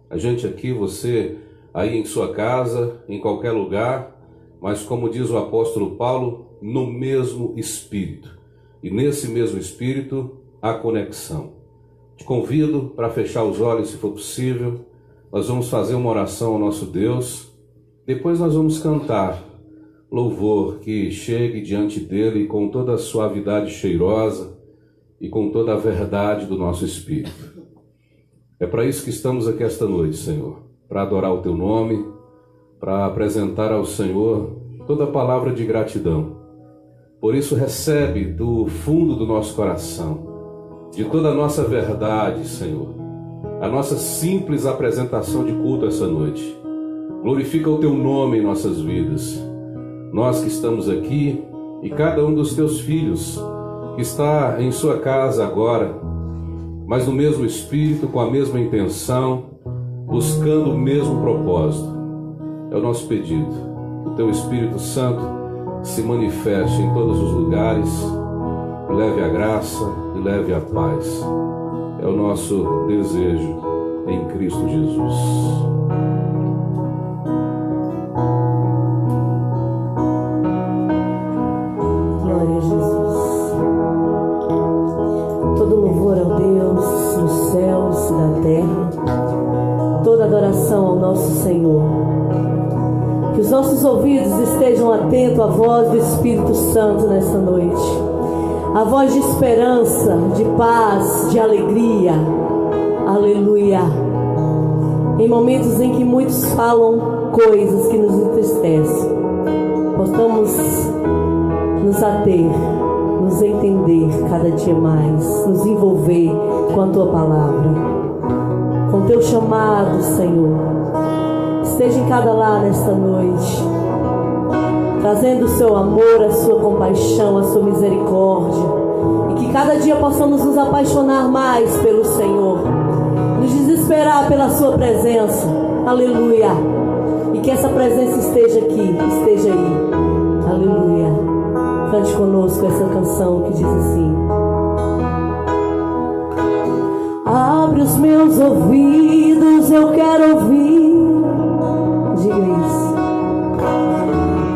A gente aqui, você aí em sua casa, em qualquer lugar, mas como diz o apóstolo Paulo, no mesmo Espírito. E nesse mesmo Espírito, a conexão. Te convido para fechar os olhos, se for possível. Nós vamos fazer uma oração ao nosso Deus. Depois nós vamos cantar louvor que chegue diante dele com toda a suavidade cheirosa e com toda a verdade do nosso espírito. É para isso que estamos aqui esta noite, Senhor, para adorar o teu nome, para apresentar ao Senhor toda a palavra de gratidão. Por isso recebe do fundo do nosso coração, de toda a nossa verdade, Senhor, a nossa simples apresentação de culto essa noite. Glorifica o teu nome em nossas vidas. Nós que estamos aqui e cada um dos teus filhos que está em sua casa agora, mas no mesmo espírito, com a mesma intenção, buscando o mesmo propósito. É o nosso pedido. O teu Espírito Santo se manifeste em todos os lugares, leve a graça e leve a paz. É o nosso desejo em Cristo Jesus. Glória a Jesus. Todo louvor ao Deus nos céus e na terra, toda adoração ao nosso Senhor. Que os nossos ouvidos estejam atentos à voz do Espírito Santo nesta noite. A voz de esperança, de paz, de alegria. Aleluia. Em momentos em que muitos falam coisas que nos entristecem, possamos nos ater, nos entender cada dia mais, nos envolver com a Tua palavra, com o Teu chamado, Senhor. Esteja em cada lar nesta noite, trazendo o Seu amor, a Sua compaixão, a Sua misericórdia, e que cada dia possamos nos apaixonar mais pelo Senhor, nos desesperar pela Sua presença. Aleluia. E que essa presença esteja aqui, esteja aí. Aleluia. Cante conosco essa canção que diz assim: abre os meus ouvidos, eu quero ouvir. Diga isso.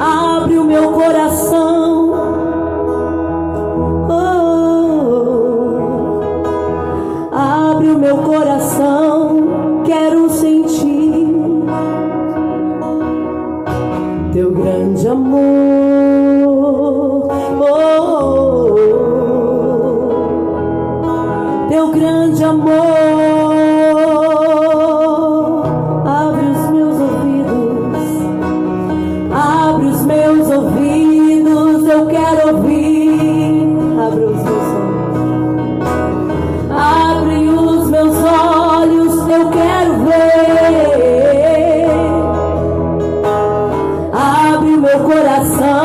Abre o meu coração, abre o meu coração, quero sentir Teu grande amor. Teu grande amor. Abre os meus ouvidos, abre os meus ouvidos, eu quero ouvir. Abre os meus olhos, abre os meus olhos, eu quero ver. Abre o meu coração.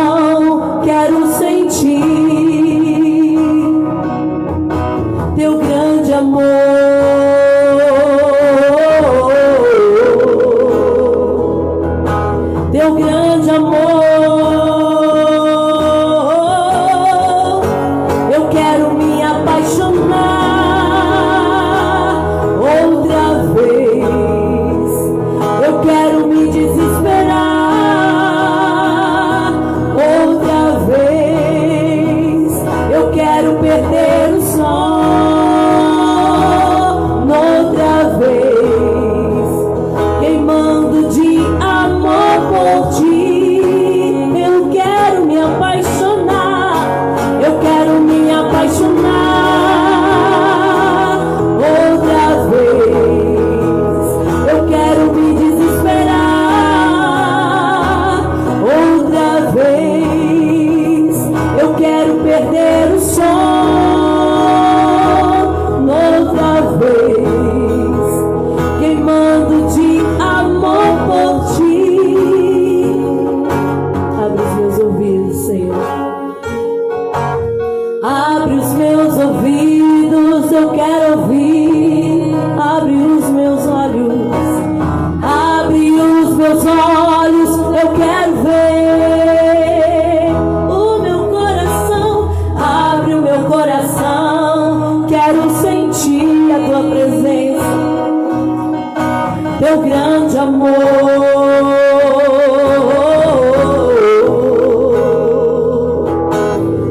teu grande amor.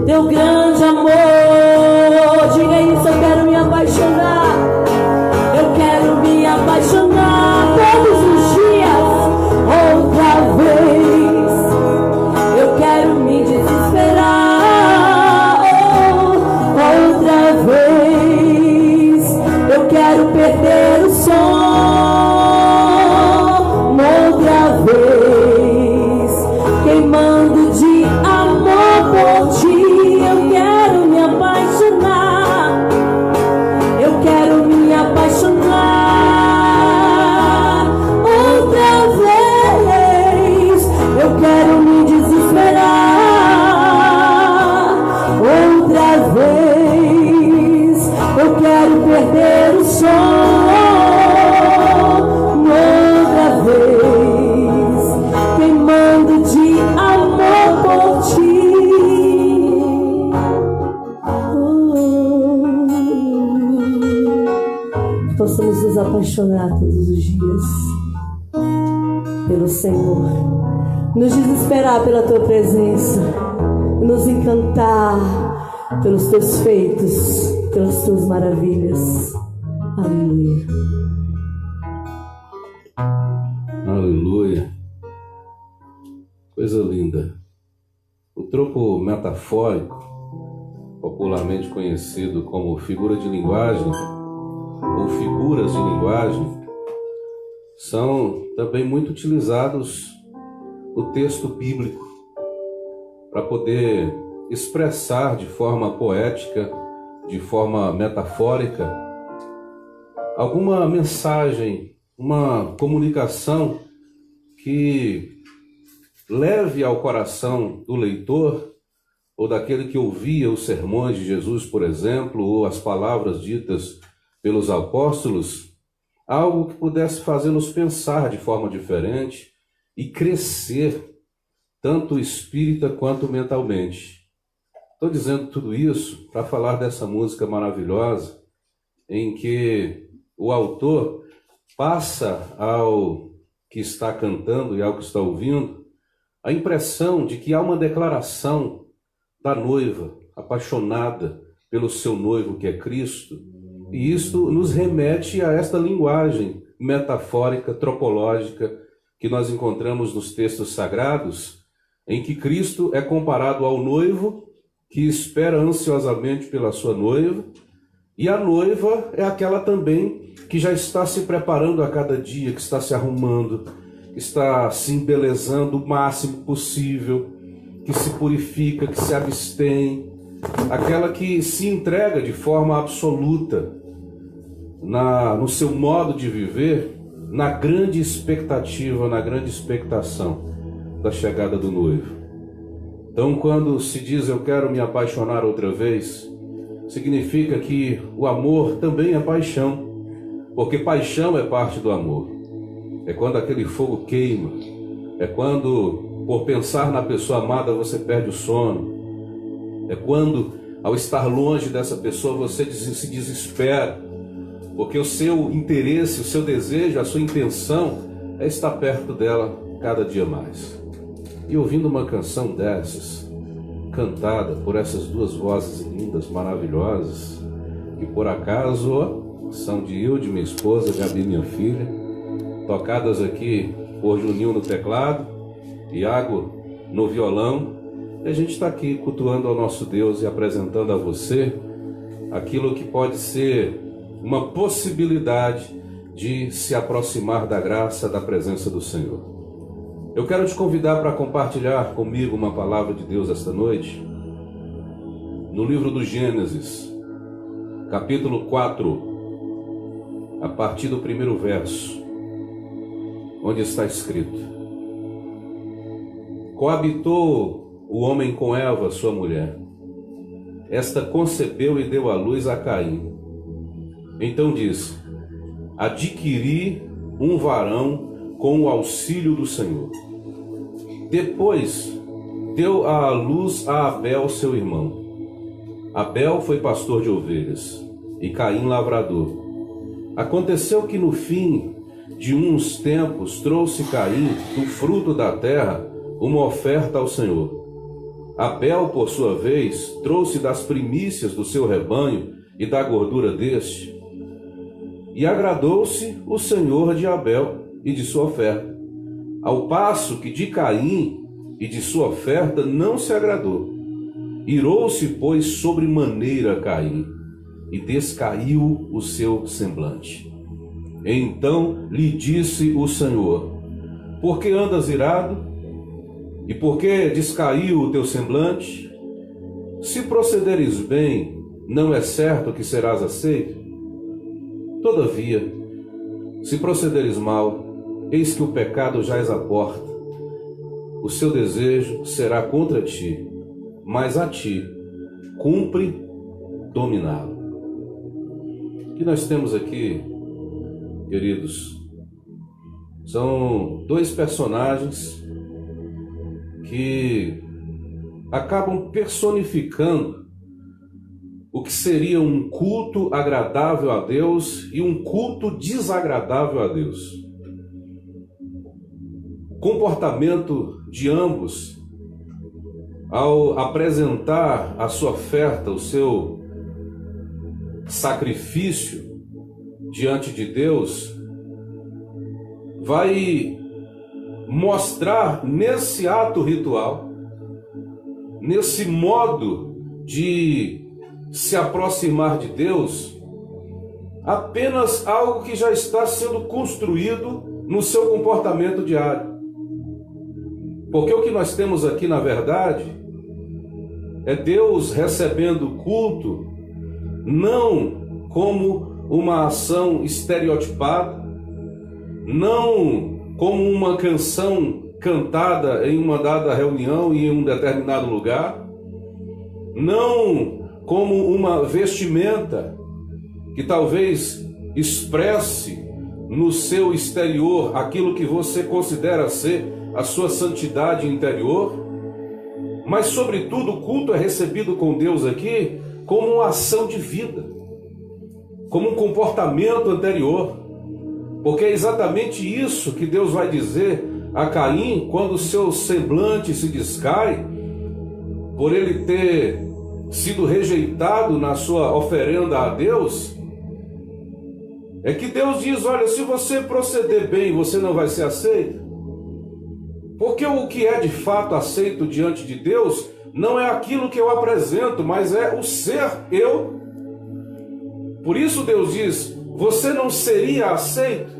Teu grande amor, diga isso, eu quero me apaixonar. Eu quero me apaixonar todos os dias, outra vez. Eu quero me desesperar, outra vez. Eu quero perder o sono, outra vez. Queimando de amor por ti. Eu quero me apaixonar. Eu quero me apaixonar outra vez. Eu quero me desesperar outra vez. Eu quero perder o sono outra vez, queimando de amor por ti. Possamos nos apaixonar todos os dias pelo Senhor, nos desesperar pela tua presença, nos encantar pelos teus feitos, pelas tuas maravilhas. Aleluia. Aleluia. Coisa linda. O tropo metafórico, popularmente conhecido como figura de linguagem ou figuras de linguagem, são também muito utilizados no texto bíblico para poder expressar de forma poética, de forma metafórica, alguma mensagem, uma comunicação que leve ao coração do leitor ou daquele que ouvia os sermões de Jesus, por exemplo, ou as palavras ditas pelos apóstolos, algo que pudesse fazê-los pensar de forma diferente e crescer, tanto espírita quanto mentalmente. Estou dizendo tudo isso para falar dessa música maravilhosa, em que o autor passa ao que está cantando e ao que está ouvindo a impressão de que há uma declaração da noiva apaixonada pelo seu noivo, que é Cristo, e isto nos remete a esta linguagem metafórica, tropológica, que nós encontramos nos textos sagrados, em que Cristo é comparado ao noivo que espera ansiosamente pela sua noiva, e a noiva é aquela também que já está se preparando a cada dia, que está se arrumando, que está se embelezando o máximo possível, que se purifica, que se abstém, aquela que se entrega de forma absoluta no seu modo de viver, na grande expectativa, na grande expectação da chegada do noivo. Então, quando se diz eu quero me apaixonar outra vez, significa que o amor também é paixão, porque paixão é parte do amor. É quando aquele fogo queima, é quando, por pensar na pessoa amada, você perde o sono, é quando, ao estar longe dessa pessoa, você se desespera, porque o seu interesse, o seu desejo, a sua intenção é estar perto dela cada dia mais. E ouvindo uma canção dessas, cantada por essas duas vozes lindas, maravilhosas, que por acaso são de eu, de minha esposa, Gabi, minha filha, tocadas aqui por Juninho no teclado, Iago no violão, e a gente está aqui cultuando ao nosso Deus e apresentando a você aquilo que pode ser uma possibilidade de se aproximar da graça, da presença do Senhor. Eu quero te convidar para compartilhar comigo uma palavra de Deus esta noite, no livro do Gênesis, capítulo 4, a partir do primeiro verso, onde está escrito: Coabitou o homem com Eva, sua mulher. Esta concebeu e deu à luz a Caim. Então disse: adquiri um varão com o auxílio do Senhor. Depois deu à luz a Abel, seu irmão. Abel foi pastor de ovelhas e Caim lavrador. Aconteceu que no fim de uns tempos trouxe Caim do fruto da terra uma oferta ao Senhor. Abel, por sua vez, trouxe das primícias do seu rebanho e da gordura deste. E agradou-se o Senhor de Abel e de sua oferta, ao passo que de Caim e de sua oferta não se agradou. Irou-se, pois, sobremaneira Caim, e descaiu o seu semblante. Então lhe disse o Senhor: por que andas irado? E por que descaiu o teu semblante? Se procederes bem, não é certo que serás aceito? Todavia, se procederes mal, eis que o pecado jaz à porta. O seu desejo será contra ti, mas a ti cumpre dominá-lo. O que nós temos aqui, queridos, são dois personagens que acabam personificando o que seria um culto agradável a Deus e um culto desagradável a Deus. O comportamento de ambos, ao apresentar a sua oferta, o seu sacrifício diante de Deus, vai mostrar nesse ato ritual, nesse modo de se aproximar de Deus, apenas algo que já está sendo construído no seu comportamento diário. Porque o que nós temos aqui, na verdade, é Deus recebendo culto, não como uma ação estereotipada, não como uma canção cantada em uma dada reunião e em um determinado lugar, não como uma vestimenta que talvez expresse no seu exterior aquilo que você considera ser a sua santidade interior, mas sobretudo o culto é recebido com Deus aqui como uma ação de vida, como um comportamento anterior. Porque é exatamente isso que Deus vai dizer a Caim quando o seu semblante se descai, por ele ter sido rejeitado na sua oferenda a Deus. É que Deus diz: olha, se você proceder bem, você não vai ser aceito. Porque o que é de fato aceito diante de Deus não é aquilo que eu apresento, mas é o ser eu. Por isso Deus diz: você não seria aceito.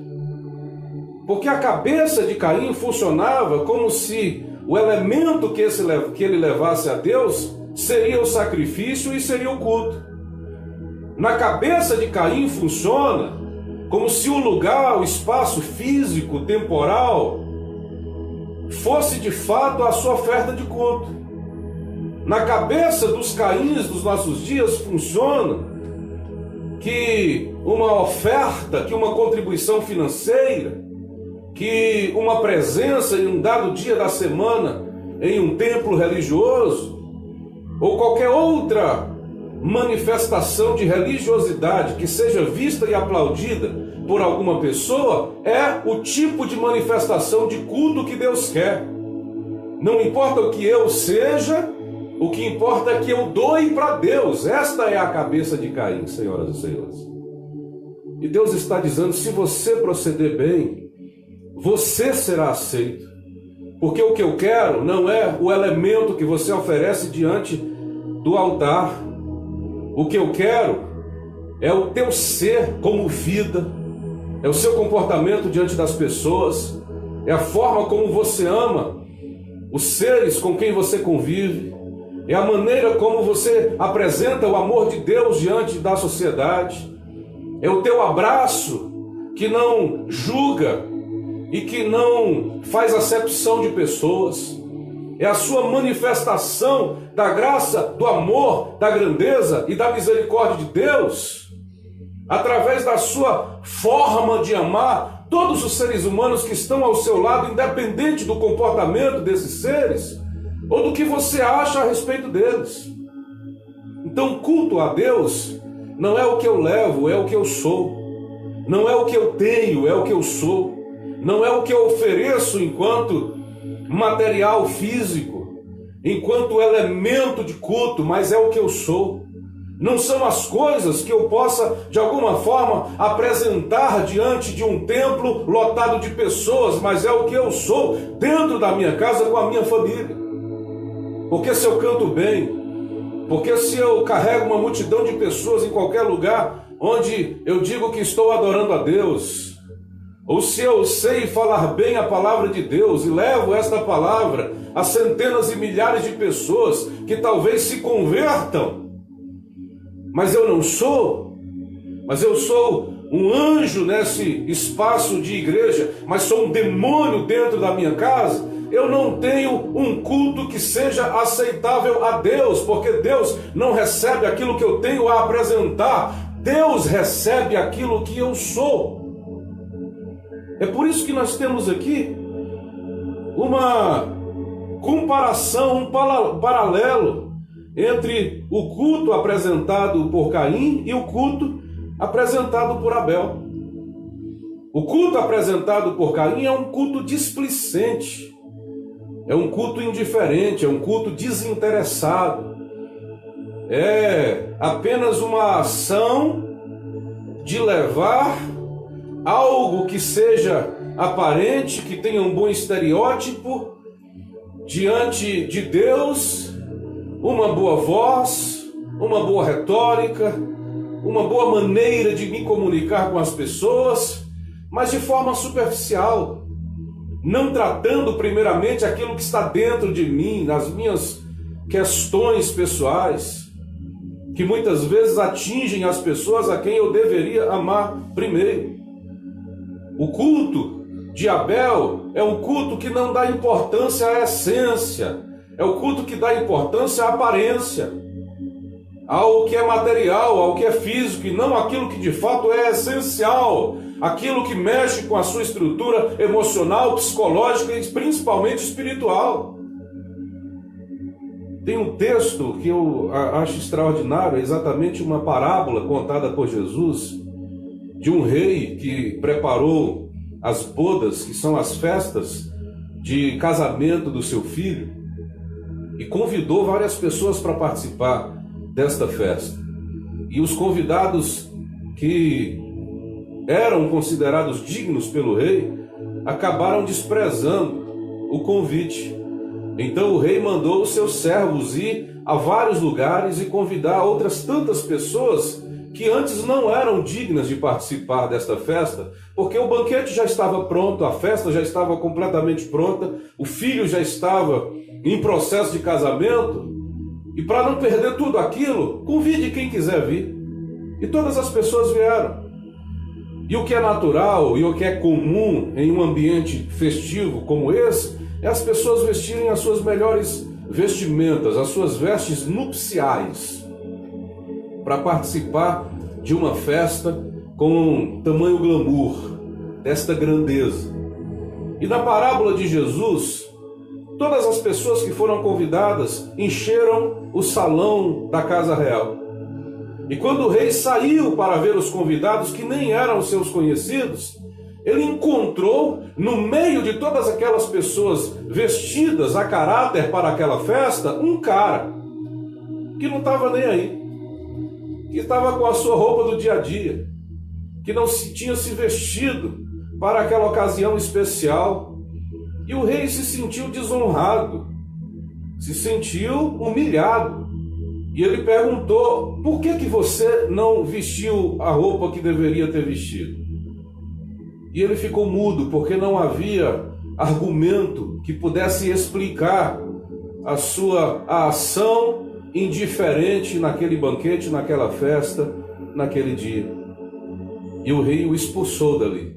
Porque a cabeça de Caim funcionava como se o elemento que ele levasse a Deus seria o sacrifício e seria o culto. Na cabeça de Caim funciona como se o lugar, o espaço físico, temporal, fosse de fato a sua oferta de culto. Na cabeça dos Caíns dos nossos dias funciona que uma oferta, que uma contribuição financeira, que uma presença em um dado dia da semana em um templo religioso, ou qualquer outra manifestação de religiosidade que seja vista e aplaudida por alguma pessoa, é o tipo de manifestação de culto que Deus quer. Não importa o que eu seja, o que importa é que eu doe para Deus. Esta é a cabeça de Caim, senhoras e senhores. E Deus está dizendo: se você proceder bem, você será aceito. Porque o que eu quero não é o elemento que você oferece diante do altar. O que eu quero é o teu ser como vida, é o seu comportamento diante das pessoas, é a forma como você ama os seres com quem você convive, é a maneira como você apresenta o amor de Deus diante da sociedade, é o teu abraço que não julga e que não faz acepção de pessoas, é a sua manifestação da graça, do amor, da grandeza e da misericórdia de Deus, através da sua forma de amar todos os seres humanos que estão ao seu lado, independente do comportamento desses seres, ou do que você acha a respeito deles. Então, culto a Deus não é o que eu levo, é o que eu sou. Não é o que eu tenho, é o que eu sou. Não é o que eu ofereço enquanto material físico, enquanto elemento de culto, mas é o que eu sou. Não são as coisas que eu possa, de alguma forma, apresentar diante de um templo lotado de pessoas, mas é o que eu sou dentro da minha casa com a minha família. Porque se eu canto bem, porque se eu carrego uma multidão de pessoas em qualquer lugar onde eu digo que estou adorando a Deus, ou se eu sei falar bem a palavra de Deus e levo esta palavra a centenas e milhares de pessoas que talvez se convertam, mas eu não sou, mas eu sou um anjo nesse espaço de igreja, mas sou um demônio dentro da minha casa, eu não tenho um culto que seja aceitável a Deus, porque Deus não recebe aquilo que eu tenho a apresentar, Deus recebe aquilo que eu sou. É por isso que nós temos aqui uma comparação, um paralelo entre o culto apresentado por Caim e o culto apresentado por Abel. O culto apresentado por Caim é um culto displicente, é um culto indiferente, é um culto desinteressado, é apenas uma ação de levar algo que seja aparente, que tenha um bom estereótipo diante de Deus, uma boa voz, uma boa retórica, uma boa maneira de me comunicar com as pessoas, mas de forma superficial, não tratando primeiramente aquilo que está dentro de mim, nas minhas questões pessoais, que muitas vezes atingem as pessoas a quem eu deveria amar primeiro. O culto de Abel é um culto que não dá importância à essência, é o culto que dá importância à aparência, ao que é material, ao que é físico, e não aquilo que de fato é essencial, aquilo que mexe com a sua estrutura emocional, psicológica e principalmente espiritual. Tem um texto que eu acho extraordinário, é exatamente uma parábola contada por Jesus, de um rei que preparou as bodas, que são as festas de casamento do seu filho, e convidou várias pessoas para participar desta festa. E os convidados que eram considerados dignos pelo rei acabaram desprezando o convite. Então o rei mandou os seus servos ir a vários lugares e convidar outras tantas pessoas que antes não eram dignas de participar desta festa, porque o banquete já estava pronto, a festa já estava completamente pronta, o filho já estava em processo de casamento, e para não perder tudo aquilo, convide quem quiser vir. E todas as pessoas vieram. E o que é natural e o que é comum em um ambiente festivo como esse, é as pessoas vestirem as suas melhores vestimentas, as suas vestes nupciais, para participar de uma festa com tamanho glamour, desta grandeza. E na parábola de Jesus, todas as pessoas que foram convidadas encheram o salão da casa real. E quando o rei saiu para ver os convidados, que nem eram seus conhecidos, ele encontrou, no meio de todas aquelas pessoas vestidas a caráter para aquela festa, um cara que não estava nem aí, que estava com a sua roupa do dia a dia, que não tinha se vestido para aquela ocasião especial. E o rei se sentiu desonrado, se sentiu humilhado. E ele perguntou: por que você não vestiu a roupa que deveria ter vestido? E ele ficou mudo, porque não havia argumento que pudesse explicar a ação indiferente naquele banquete, naquela festa, naquele dia. E o rei o expulsou dali.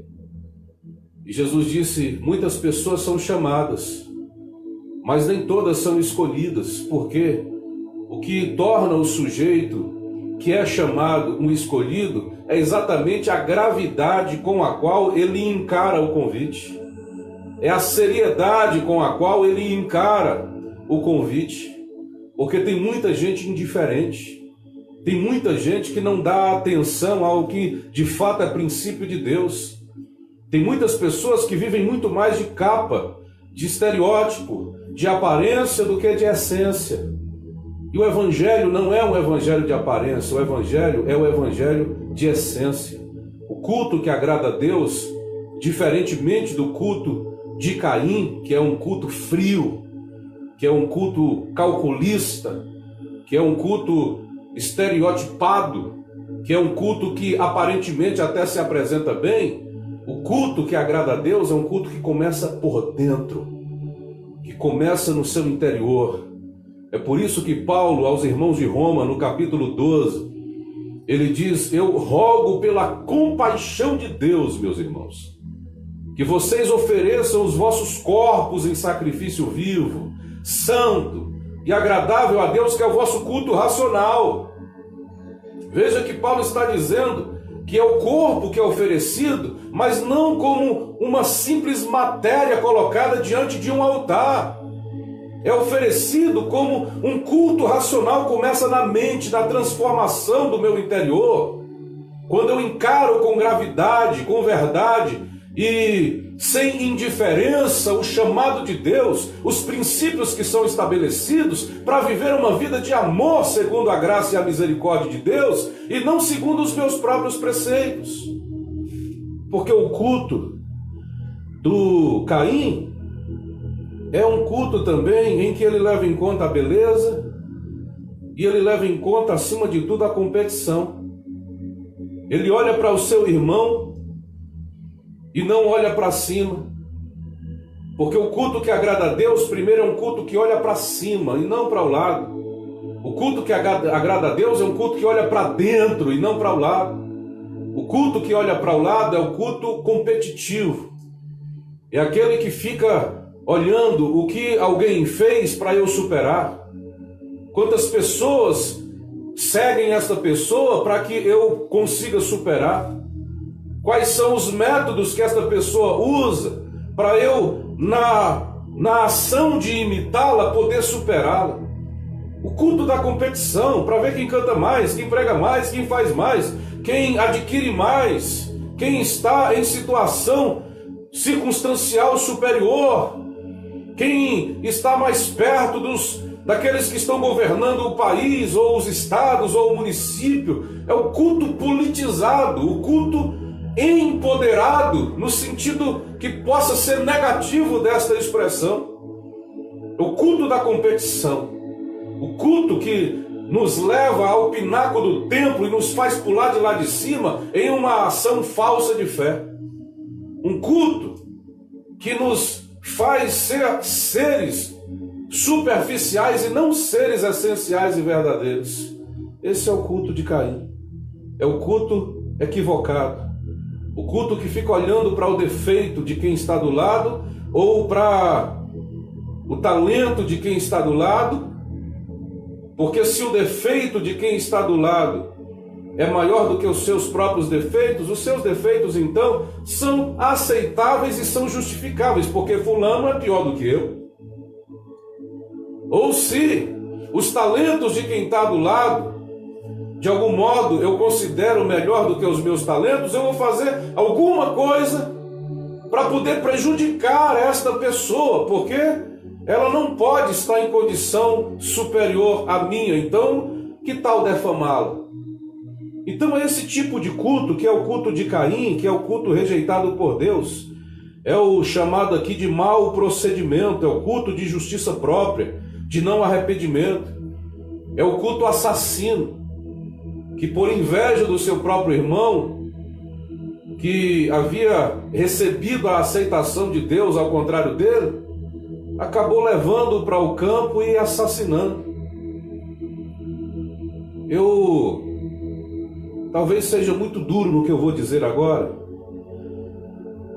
E Jesus disse: muitas pessoas são chamadas, mas nem todas são escolhidas, porque o que torna o sujeito que é chamado um escolhido é exatamente a gravidade com a qual ele encara o convite, é a seriedade com a qual ele encara o convite, porque tem muita gente indiferente, Tem muita gente que não dá atenção ao que de fato é princípio de Deus. Tem muitas pessoas que vivem muito mais de capa, de estereótipo, de aparência do que de essência. E o evangelho não é um evangelho de aparência, o evangelho é o evangelho de essência. O culto que agrada a Deus, diferentemente do culto de Caim, que é um culto frio, que é um culto calculista, que é um culto estereotipado, que é um culto que aparentemente até se apresenta bem, o culto que agrada a Deus é um culto que começa por dentro, que começa no seu interior. É por isso que Paulo, aos irmãos de Roma, no capítulo 12, ele diz: eu rogo pela compaixão de Deus, meus irmãos, que vocês ofereçam os vossos corpos em sacrifício vivo, santo e agradável a Deus, que é o vosso culto racional. Veja que Paulo está dizendo que é o corpo que é oferecido, mas não como uma simples matéria colocada diante de um altar. É oferecido como um culto racional, começa na mente, na transformação do meu interior. Quando eu encaro com gravidade, com verdade e sem indiferença o chamado de Deus, os princípios que são estabelecidos para viver uma vida de amor segundo a graça e a misericórdia de Deus e não segundo os meus próprios preceitos. Porque o culto do Caim é um culto também em que ele leva em conta a beleza e ele leva em conta, acima de tudo, a competição. Ele olha para o seu irmão e não olha para cima. Porque o culto que agrada a Deus, primeiro, é um culto que olha para cima e não para o lado. O culto que agrada a Deus é um culto que olha para dentro e não para o lado. O culto que olha para o lado é o culto competitivo. É aquele que fica olhando o que alguém fez para eu superar. Quantas pessoas seguem esta pessoa para que eu consiga superar? Quais são os métodos que esta pessoa usa para eu, na ação de imitá-la, poder superá-la? O culto da competição, para ver quem canta mais, quem prega mais, quem faz mais, quem adquire mais, quem está em situação circunstancial superior, quem está mais perto daqueles que estão governando o país, ou os estados, ou o município. É o culto politizado, o culto empoderado, no sentido que possa ser negativo desta expressão. O culto da competição, o culto que nos leva ao pináculo do templo e nos faz pular de lá de cima em uma ação falsa de fé. Um culto que nos faz ser seres superficiais e não seres essenciais e verdadeiros. Esse é o culto de Caim. É o culto equivocado. O culto que fica olhando para o defeito de quem está do lado ou para o talento de quem está do lado. Porque se o defeito de quem está do lado é maior do que os seus próprios defeitos, os seus defeitos então são aceitáveis e são justificáveis, porque fulano é pior do que eu. Ou se os talentos de quem está do lado, de algum modo eu considero melhor do que os meus talentos, eu vou fazer alguma coisa para poder prejudicar esta pessoa, porque ela não pode estar em condição superior à minha. Então, que tal defamá-la? Então, esse tipo de culto, que é o culto de Caim, que é o culto rejeitado por Deus, é o chamado aqui de mau procedimento, é o culto de justiça própria, de não arrependimento, é o culto assassino, que por inveja do seu próprio irmão, que havia recebido a aceitação de Deus ao contrário dele, acabou levando-o para o campo e assassinando. Talvez seja muito duro no que eu vou dizer agora,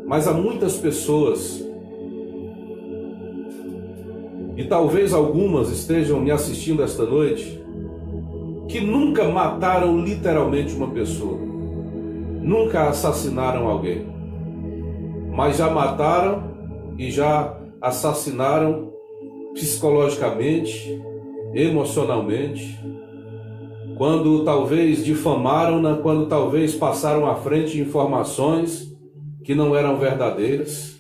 mas há muitas pessoas, e talvez algumas estejam me assistindo esta noite, que nunca mataram literalmente uma pessoa, nunca assassinaram alguém, mas já mataram e já assassinaram psicologicamente, emocionalmente, quando talvez difamaram-na, quando talvez passaram à frente informações que não eram verdadeiras,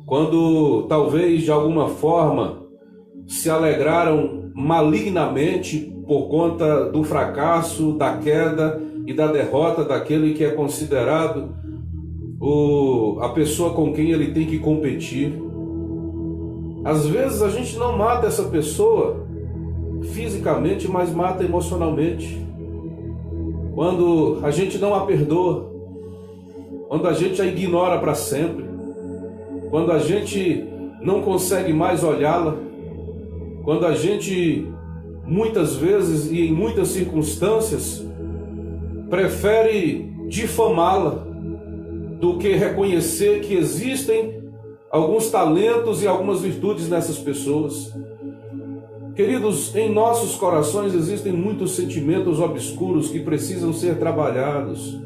quando talvez de alguma forma se alegraram malignamente por conta do fracasso, da queda e da derrota daquele que é considerado a pessoa com quem ele tem que competir. Às vezes a gente não mata essa pessoa fisicamente, mas mata emocionalmente. Quando a gente não a perdoa, quando a gente a ignora para sempre, quando a gente não consegue mais olhá-la, quando a gente muitas vezes e em muitas circunstâncias prefere difamá-la do que reconhecer que existem alguns talentos e algumas virtudes nessas pessoas. Queridos, em nossos corações existem muitos sentimentos obscuros que precisam ser trabalhados,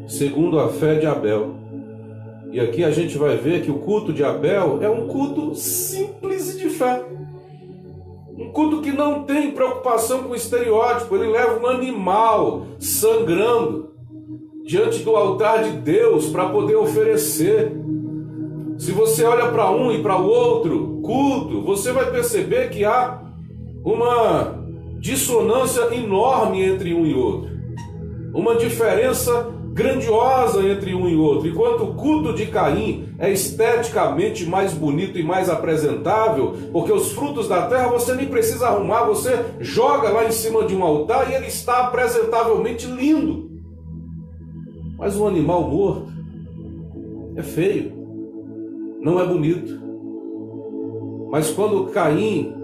segundo a fé de Abel. E aqui a gente vai ver que o culto de Abel é um culto simples e de fé. Um culto que não tem preocupação com o estereótipo. Ele leva um animal sangrando diante do altar de Deus para poder oferecer. Se você olha para um e para o outro culto, você vai perceber que há uma dissonância enorme entre um e outro. Uma diferença grandiosa entre um e outro. Enquanto o culto de Caim é esteticamente mais bonito e mais apresentável, porque os frutos da terra você nem precisa arrumar, você joga lá em cima de um altar e ele está apresentavelmente lindo. Mas um animal morto é feio, não é bonito. Mas quando Caim,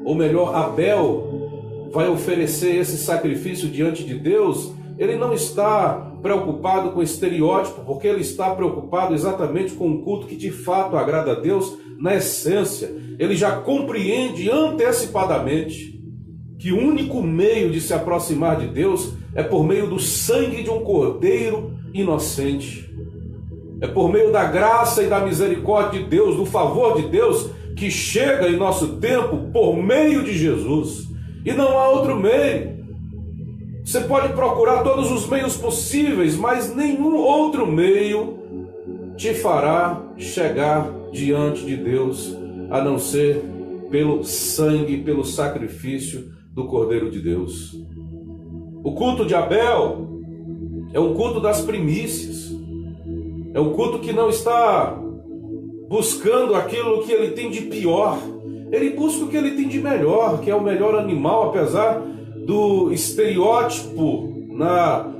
ou melhor, Abel, vai oferecer esse sacrifício diante de Deus, ele não está preocupado com estereótipo, porque ele está preocupado exatamente com um culto que de fato agrada a Deus na essência. Ele já compreende antecipadamente que o único meio de se aproximar de Deus é por meio do sangue de um cordeiro inocente. É por meio da graça e da misericórdia de Deus, do favor de Deus, que chega em nosso tempo por meio de Jesus. E não há outro meio. Você pode procurar todos os meios possíveis, mas nenhum outro meio te fará chegar diante de Deus, a não ser pelo sangue, pelo sacrifício do Cordeiro de Deus. O culto de Abel é um culto das primícias. É um culto que não está buscando aquilo que ele tem de pior. Ele busca o que ele tem de melhor, que é o melhor animal, apesar do estereótipo na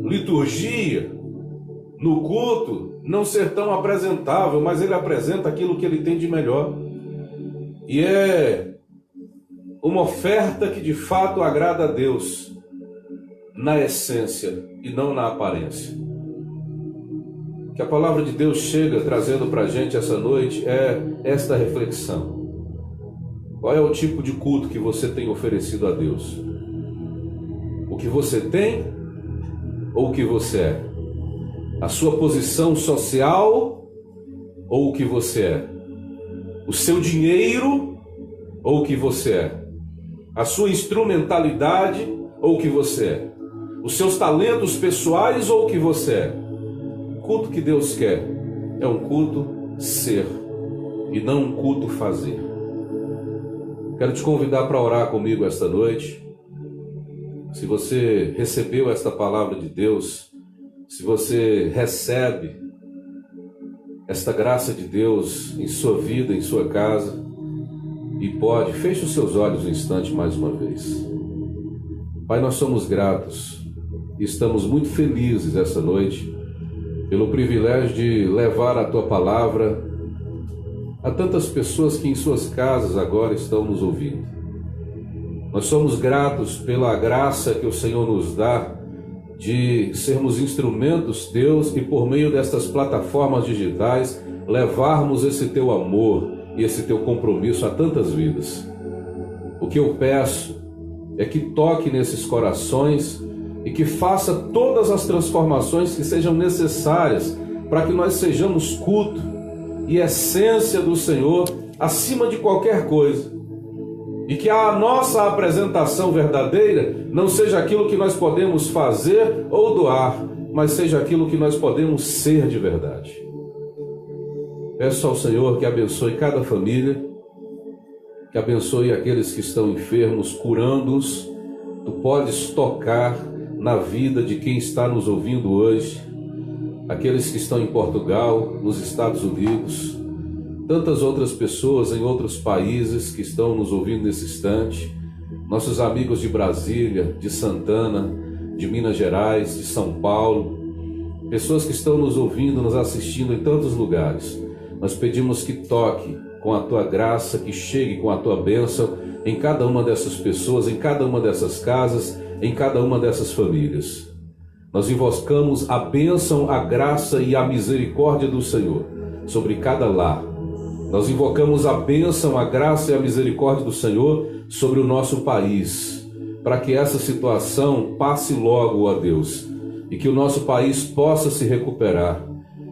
liturgia, no culto, não ser tão apresentável, mas ele apresenta aquilo que ele tem de melhor. E é uma oferta que de fato agrada a Deus, na essência e não na aparência. Que a palavra de Deus chega trazendo para a gente essa noite é esta reflexão. Qual é o tipo de culto que você tem oferecido a Deus? O que você tem ou o que você é? A sua posição social ou o que você é? O seu dinheiro ou o que você é? A sua instrumentalidade ou o que você é? Os seus talentos pessoais ou o que você é? O culto que Deus quer é um culto ser e não um culto fazer. Quero te convidar para orar comigo esta noite. Se você recebeu esta palavra de Deus, se você recebe esta graça de Deus em sua vida, em sua casa, e pode, feche os seus olhos um instante mais uma vez. Pai, nós somos gratos e estamos muito felizes esta noite pelo privilégio de levar a Tua palavra a tantas pessoas que em suas casas agora estão nos ouvindo. Nós somos gratos pela graça que o Senhor nos dá de sermos instrumentos Teus e por meio destas plataformas digitais levarmos esse Teu amor e esse Teu compromisso a tantas vidas. O que eu peço é que toque nesses corações e que faça todas as transformações que sejam necessárias para que nós sejamos culto e essência do Senhor acima de qualquer coisa. E que a nossa apresentação verdadeira não seja aquilo que nós podemos fazer ou doar, mas seja aquilo que nós podemos ser de verdade. Peço ao Senhor que abençoe cada família, que abençoe aqueles que estão enfermos, curando-os. Tu podes tocar na vida de quem está nos ouvindo hoje, aqueles que estão em Portugal, nos Estados Unidos, tantas outras pessoas em outros países que estão nos ouvindo nesse instante, nossos amigos de Brasília, de Santana, de Minas Gerais, de São Paulo, pessoas que estão nos ouvindo, nos assistindo em tantos lugares. Nós pedimos que toque com a tua graça, que chegue com a tua bênção em cada uma dessas pessoas, em cada uma dessas casas, em cada uma dessas famílias. Nós invocamos a bênção, a graça e a misericórdia do Senhor sobre cada lar. Nós invocamos a bênção, a graça e a misericórdia do Senhor sobre o nosso país, para que essa situação passe logo, ó Deus, e que o nosso país possa se recuperar,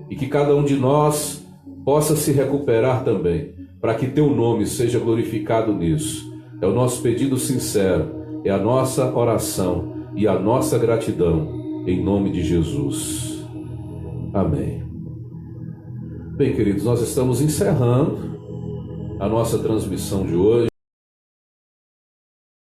e que cada um de nós possa se recuperar também, para que teu nome seja glorificado nisso. É o nosso pedido sincero, é a nossa oração e a nossa gratidão, em nome de Jesus. Amém. Bem, queridos, nós estamos encerrando a nossa transmissão de hoje.